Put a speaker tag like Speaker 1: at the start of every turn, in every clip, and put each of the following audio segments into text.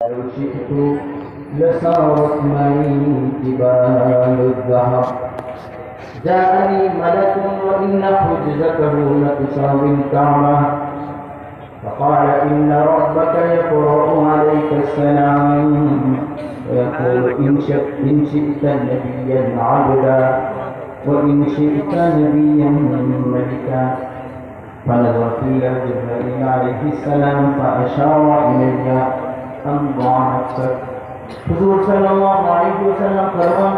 Speaker 1: لو شئت لسارت معي جبال الذهب جاءني ملك وإن حجزته لتساوي الكعبة فقال إن ربك يقرأ عليك السلام ويقول إن شئت نبيا عبدا وإن شئت نبيا ملكا فنظرت إلى جبريل عليه السلام فأشار إلي أن ضع نفسك হুজুর সাল্লাল্লাহু আলাইহি ওয়াসাল্লাম ফরমান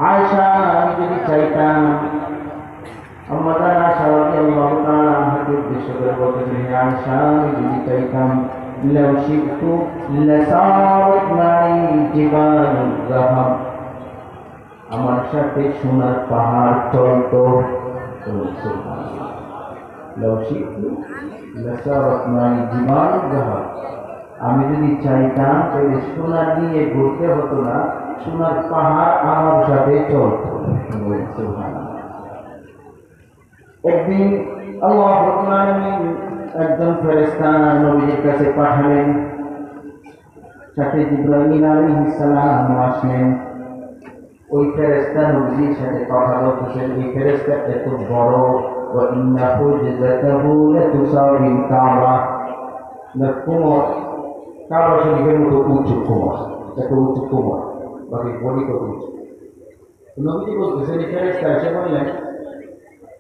Speaker 1: আয়েশা আমি যদি চাইতাম আম্মা জান আয়েশা রাদিয়াল্লাহু তাআলা আনহাকে উদ্দেশ্য করে বলতেছেন হে আয়েশা আমি যদি চাইতাম লাউ শিকতু লাসারাত মাই জিবালুল যাহাব আমার সাথে সোনার পাহাড় চলতো সুবহানাল্লাহ লাউ শিকতু লাসারাত মাই জিবালুল যাহাব আমি যদি চাইতাম তাহলে সোনা দিয়ে ঘুরতে হতো না, সোনার পাহাড় আমার সাথে চলত। একদিন আল্লাহ রাব্বুল আলামিন একজন ফেরেশতা নবীর কাছে পাঠালেন, সাথে জিবরাইল আলাইহিস সালাম আসলেন। ওই ফেরেশতা নবীর সাথে কথা বলতেছেন। এই ফেরেশতা এত বড়, ওয়া ইন্নাহু জাযাতাহু লাতুসাবিল কাবা, কোমর কাবা শরীফের মতো উঁচু কোমর, এত উঁচু কোমর, বাকি বডি কত উঁচু। নবীজি বলতেছেন এই ফেরেশতা এসে বললেন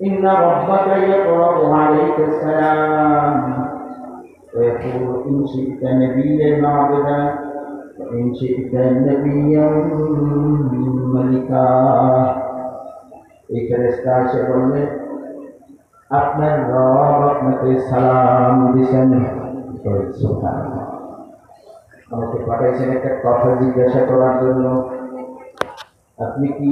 Speaker 1: ইন্না রাব্বাকা ইয়াকরাউ আলাইকা সালাম ওয়া ইয়াকুলু ইন শি'তা নাবিয়্যান আবদা ওয়া ইন শি'তা নাবিয়্যান মালিকা। এই ফেরেশতা এসে বললেন আপনার রব আপনাকে সালাম দিয়েছেন। সুবহানাল্লাহ। আমাকে পাঠাইছেন একটা কথা জিজ্ঞাসা করার জন্য, আপনি কি